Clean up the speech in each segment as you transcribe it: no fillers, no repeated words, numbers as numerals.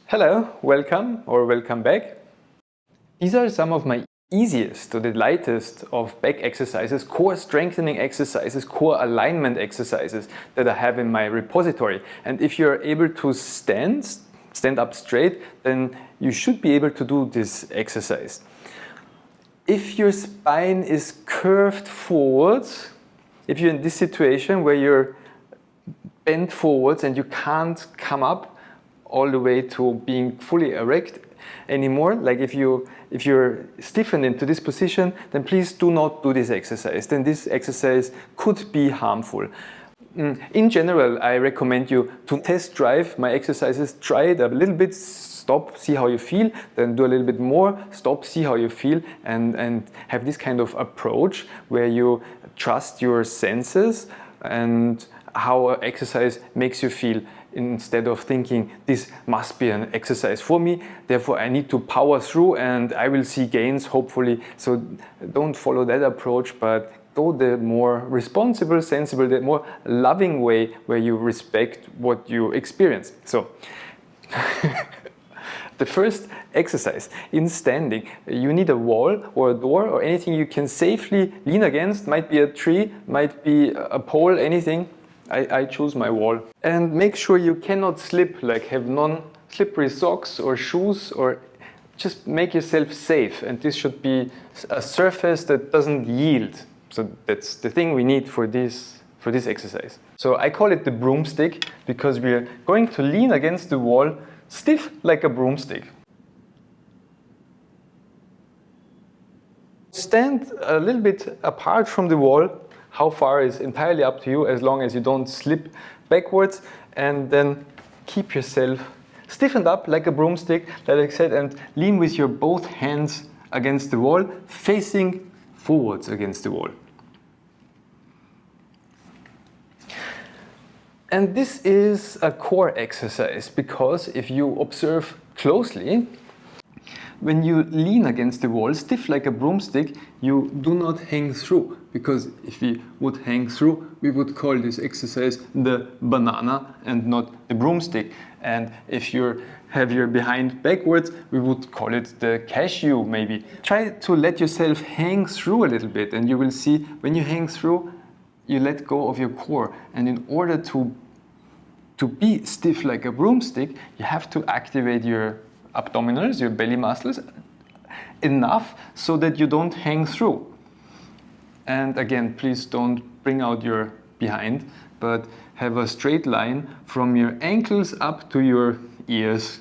Hello, welcome or welcome back. These are some of my easiest or the lightest of back exercises, core strengthening exercises, core alignment exercises that I have in my repository. And if you're able to stand up straight, then you should be able to do this exercise. If your spine is curved forwards, if you're in this situation where you're bent forwards and you can't come up all the way to being fully erect anymore, like if you're stiffened into this position, then please do not do this exercise. Then this exercise could be harmful. In general, I recommend you to test drive my exercises, try it a little bit, stop, see how you feel, then do a little bit more, stop, see how you feel, and have this kind of approach where you trust your senses and how an exercise makes you feel, instead of thinking this must be an exercise for me, therefore I need to power through and I will see gains hopefully. So don't follow that approach, but go the more responsible, sensible, the more loving way where you respect what you experience. So the first exercise in standing, you need a wall or a door or anything you can safely lean against. Might be a tree, might be a pole, anything. I choose my wall. And make sure you cannot slip, like have non-slippery socks or shoes, or just make yourself safe. And this should be a surface that doesn't yield. So that's the thing we need for this exercise. So I call it the broomstick because we're going to lean against the wall stiff like a broomstick. Stand a little bit apart from the wall. How far is entirely up to you, as long as you don't slip backwards, and then keep yourself stiffened up like a broomstick, like I said, and lean with your both hands against the wall, facing forwards against the wall. And this is a core exercise because if you observe closely, when you lean against the wall, stiff like a broomstick, you do not hang through. Because if we would hang through, we would call this exercise the banana and not the broomstick. And if you have your behind backwards, we would call it the cashew maybe. Try to let yourself hang through a little bit, and you will see when you hang through, you let go of your core. And in order to be stiff like a broomstick, you have to activate your abdominals, your belly muscles, enough so that you don't hang through. And again, please don't bring out your behind, but have a straight line from your ankles up to your ears.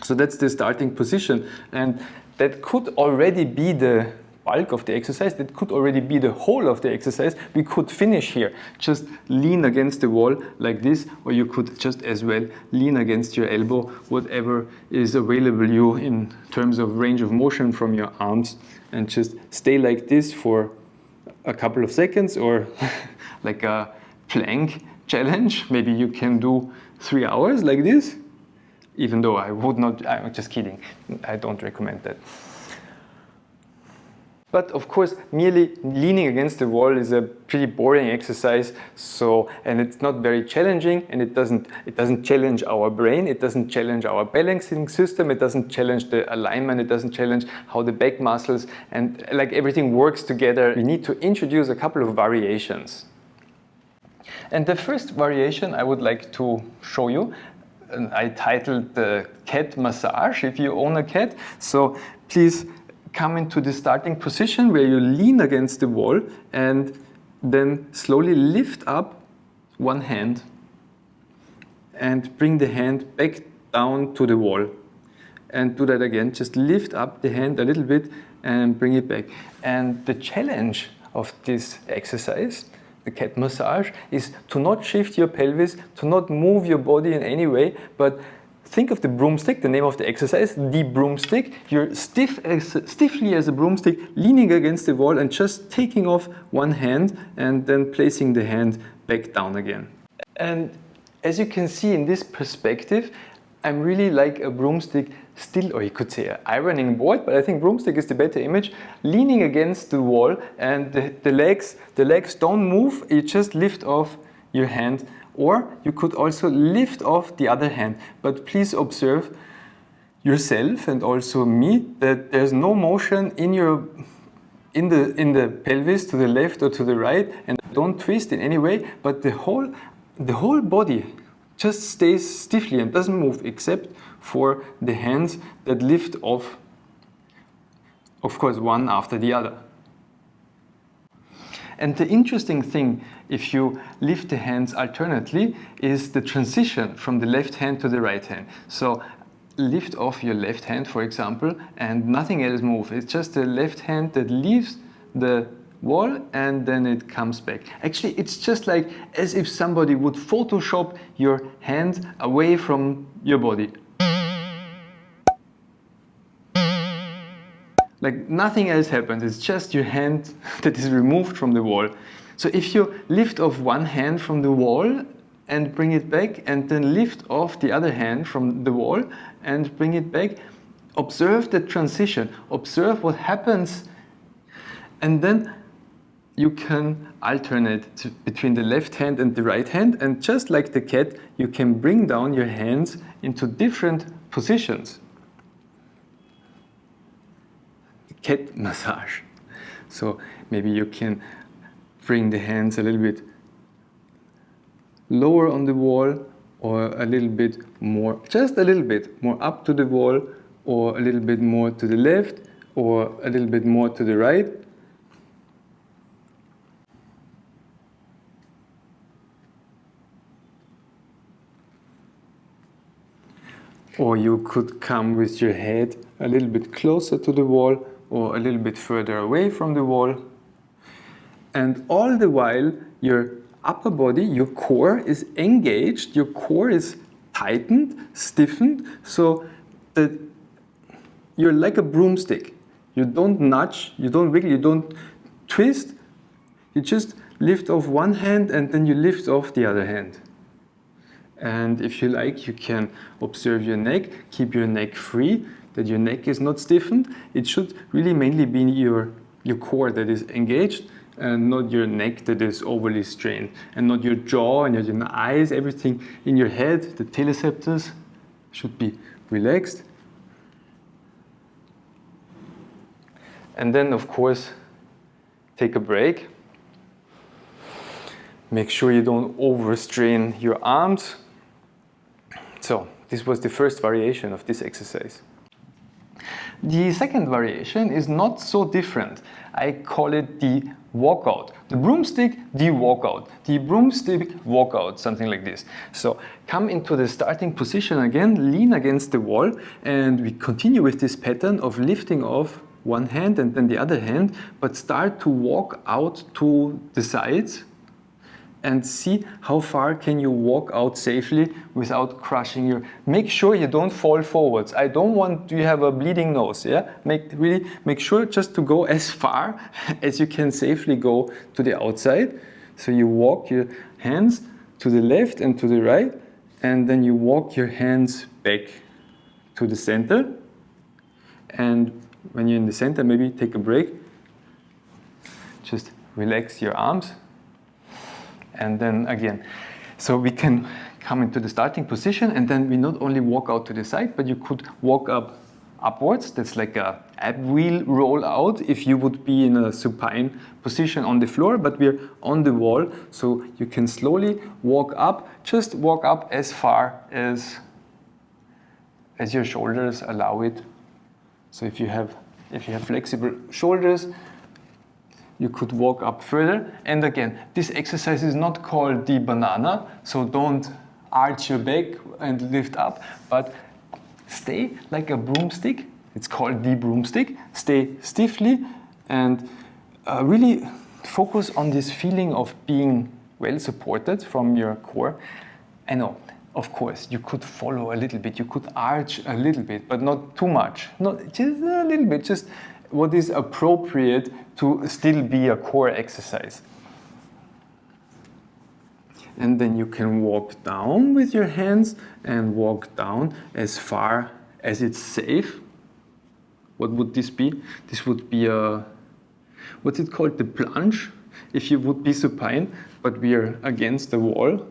So that's the starting position, and that could already be the bulk of the exercise, that could already be the whole of the exercise. We could finish here, just lean against the wall like this, or you could just as well lean against your elbow, whatever is available you in terms of range of motion from your arms, and just stay like this for a couple of seconds, or like a plank challenge. Maybe you can do 3 hours like this, even though I would not, I'm just kidding, I don't recommend that. But of course, merely leaning against the wall is a pretty boring exercise. And it's not very challenging, and it doesn't challenge our brain, it doesn't challenge our balancing system, it doesn't challenge the alignment, it doesn't challenge how the back muscles and like everything works together. We need to introduce a couple of variations. And the first variation I would like to show you, and I titled the cat massage, if you own a cat. So please come into the starting position where you lean against the wall and then slowly lift up one hand and bring the hand back down to the wall. And do that again, just lift up the hand a little bit and bring it back. And the challenge of this exercise, the cat massage, is to not shift your pelvis, to not move your body in any way, but think of the broomstick, the name of the exercise, the broomstick. You're stiffly as a broomstick, leaning against the wall and just taking off one hand and then placing the hand back down again. And as you can see in this perspective, I'm really like a broomstick still, or you could say an ironing board, but I think broomstick is the better image, leaning against the wall, and the legs don't move, you just lift off your hand or you could also lift off the other hand. But please observe yourself and also me that there's no motion in the pelvis to the left or to the right, and don't twist in any way, but the whole body just stays stiffly and doesn't move except for the hands that lift off, of course, one after the other. And the interesting thing, if you lift the hands alternately, is the transition from the left hand to the right hand. So lift off your left hand, for example, and nothing else moves. It's just the left hand that leaves the wall and then it comes back. Actually, it's just like as if somebody would Photoshop your hand away from your body. Like nothing else happens, it's just your hand that is removed from the wall. So if you lift off one hand from the wall and bring it back, and then lift off the other hand from the wall and bring it back, observe the transition, observe what happens, and then you can alternate between the left hand and the right hand, and just like the cat, you can bring down your hands into different positions. Cat massage. So maybe you can bring the hands a little bit lower on the wall, or a little bit more, just a little bit more up to the wall, or a little bit more to the left, or a little bit more to the right. Or you could come with your head a little bit closer to the wall, or a little bit further away from the wall. And all the while, your upper body, your core is engaged, your core is tightened, stiffened, so that you're like a broomstick. You don't nudge, you don't wiggle, you don't twist, you just lift off one hand and then you lift off the other hand. And if you like, you can observe your neck, keep your neck free, that your neck is not stiffened. It should really mainly be your core that is engaged, and not your neck that is overly strained, and not your jaw and your eyes, everything in your head, the teleceptors should be relaxed. And then, of course, take a break. Make sure you don't overstrain your arms. So, this was the first variation of this exercise. The second variation is not so different. I call it the walkout. The broomstick, the walkout. The broomstick walkout, something like this. So come into the starting position again, lean against the wall, and we continue with this pattern of lifting off one hand and then the other hand, but start to walk out to the sides and see how far can you walk out safely without crushing your... Make sure you don't fall forwards. I don't want you have a bleeding nose, yeah? Make sure just to go as far as you can safely go to the outside. So you walk your hands to the left and to the right, and then you walk your hands back to the center. And when you're in the center, maybe take a break. Just relax your arms. And then again, so we can come into the starting position, and then we not only walk out to the side, but you could walk upwards. That's like a ab wheel roll out if you would be in a supine position on the floor, but we're on the wall, so you can slowly walk up. Just walk up as far as your shoulders allow it. So if you have flexible shoulders, you could walk up further. And again, this exercise is not called the banana, so don't arch your back and lift up, but stay like a broomstick. It's called the broomstick. Stay stiffly and really focus on this feeling of being well supported from your core. I know, of course, you could follow a little bit, you could arch a little bit, but not too much. Not just a little bit, just what is appropriate to still be a core exercise. And then you can walk down with your hands and walk down as far as it's safe. What would this be? This would be a, what's it called? The plunge, if you would be supine, but we are against the wall.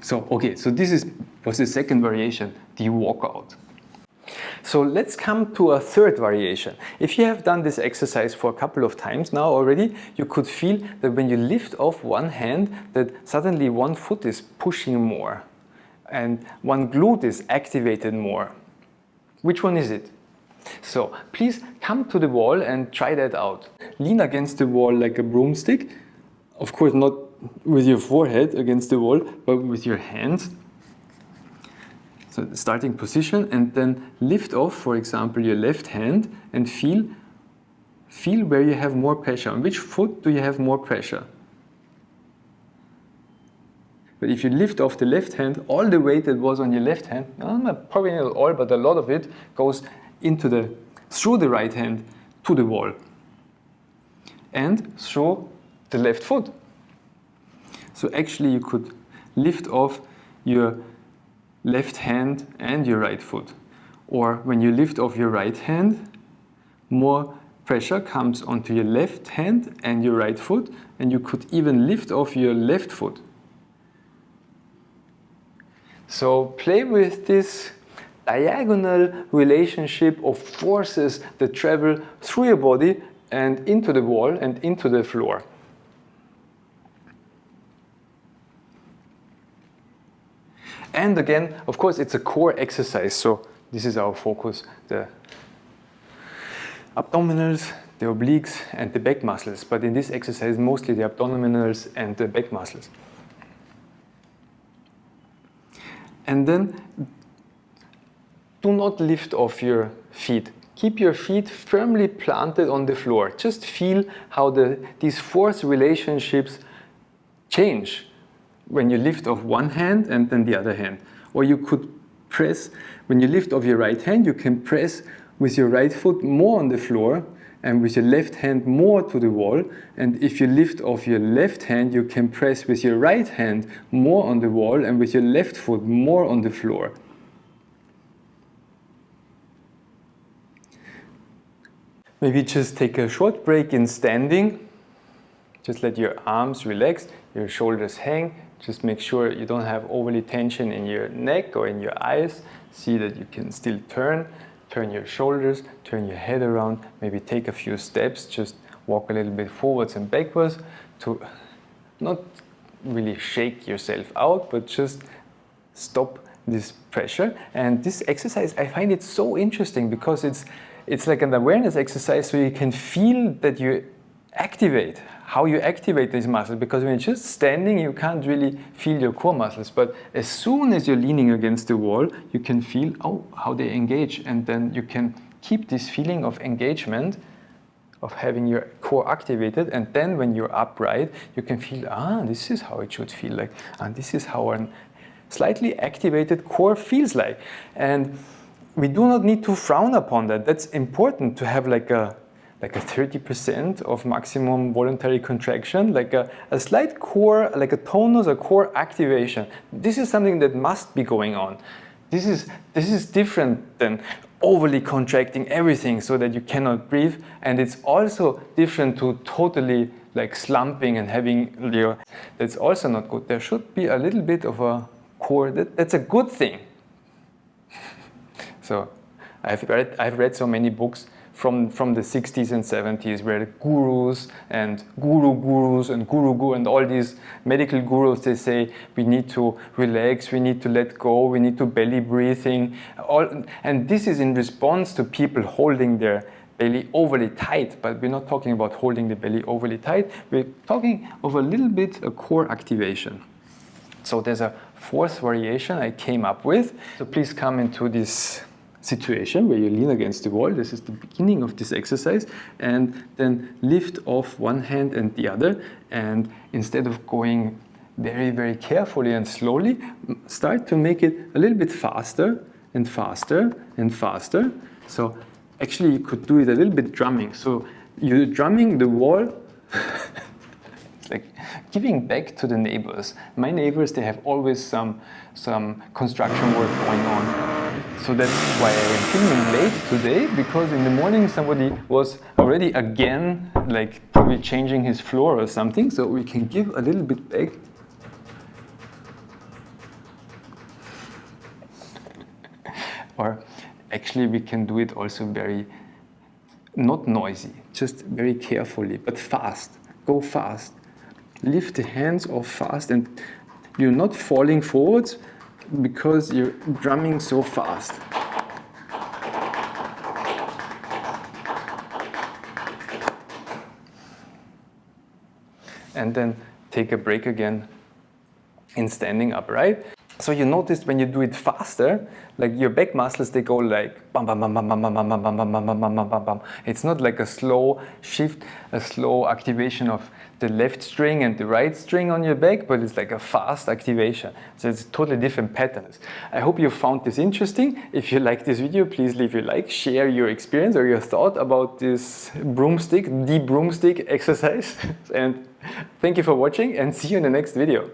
So, okay, so this was the second variation, the walkout. So let's come to a third variation. If you have done this exercise for a couple of times now already, you could feel that when you lift off one hand, that suddenly one foot is pushing more and one glute is activated more. Which one is it? So please come to the wall and try that out. Lean against the wall like a broomstick. Of course, not with your forehead against the wall, but with your hands. So the starting position, and then lift off, for example, your left hand and feel where you have more pressure. On which foot do you have more pressure? But if you lift off the left hand, all the weight that was on your left hand, probably not all, but a lot of it goes through the right hand to the wall and through the left foot. So actually you could lift off your left hand and your right foot. Or when you lift off your right hand, more pressure comes onto your left hand and your right foot, and you could even lift off your left foot. So play with this diagonal relationship of forces that travel through your body and into the wall and into the floor. And again, of course, it's a core exercise, so this is our focus, the abdominals, the obliques, and the back muscles. But in this exercise, mostly the abdominals and the back muscles. And then, do not lift off your feet. Keep your feet firmly planted on the floor. Just feel how these force relationships change when you lift off one hand and then the other hand. Or you could press, when you lift off your right hand, you can press with your right foot more on the floor and with your left hand more to the wall. And if you lift off your left hand, you can press with your right hand more on the wall and with your left foot more on the floor. Maybe just take a short break in standing. Just let your arms relax, your shoulders hang. Just make sure you don't have overly tension in your neck or in your eyes. See that you can still turn your shoulders, turn your head around, maybe take a few steps, just walk a little bit forwards and backwards to not really shake yourself out, but just stop this pressure. And this exercise, I find it so interesting because it's like an awareness exercise, so you can feel that you activate, how you activate these muscles, because when you're just standing, you can't really feel your core muscles. But as soon as you're leaning against the wall, you can feel, how they engage. And then you can keep this feeling of engagement, of having your core activated. And then when you're upright, you can feel, this is how it should feel like. And this is how a slightly activated core feels like. And we do not need to frown upon that. That's important to have like a 30% of maximum voluntary contraction, like a slight core, like a tonus, a core activation. This is something that must be going on. This is different than overly contracting everything so that you cannot breathe, and it's also different to totally like slumping and having that's also not good. There should be a little bit of a core. That's a good thing. So I've read so many books from the 60s and 70s where the gurus and gurus and guru and all these medical gurus, they say we need to relax, we need to let go, we need to belly breathing. And this is in response to people holding their belly overly tight, but we're not talking about holding the belly overly tight. We're talking of a little bit a core activation. So there's a fourth variation I came up with. So please come into this situation where you lean against the wall. This is the beginning of this exercise, and then lift off one hand and the other, and instead of going very, very carefully and slowly, start to make it a little bit faster and faster and faster. So actually you could do it a little bit drumming. So you're drumming the wall. It's like giving back to the neighbors. My neighbors, they have always some construction work going on. So that's why I am filming late today, because in the morning somebody was already again like probably changing his floor or something, so we can give a little bit back. Or actually we can do it also very, not noisy, just very carefully, but fast. Go fast. Lift the hands off fast, and you're not falling forwards because you're drumming so fast. And then take a break again in standing upright. So you notice when you do it faster, like your back muscles, they go like bam, bam, bam, bam, bam, bam, bam, bam, bam, bam, bam, bam, bam, bam. It's not like a slow shift, a slow activation of the left string and the right string on your back, but it's like a fast activation. So it's totally different patterns. I hope you found this interesting. If you like this video, please leave a like, share your experience or your thought about this broomstick, the broomstick exercise. And thank you for watching, and see you in the next video.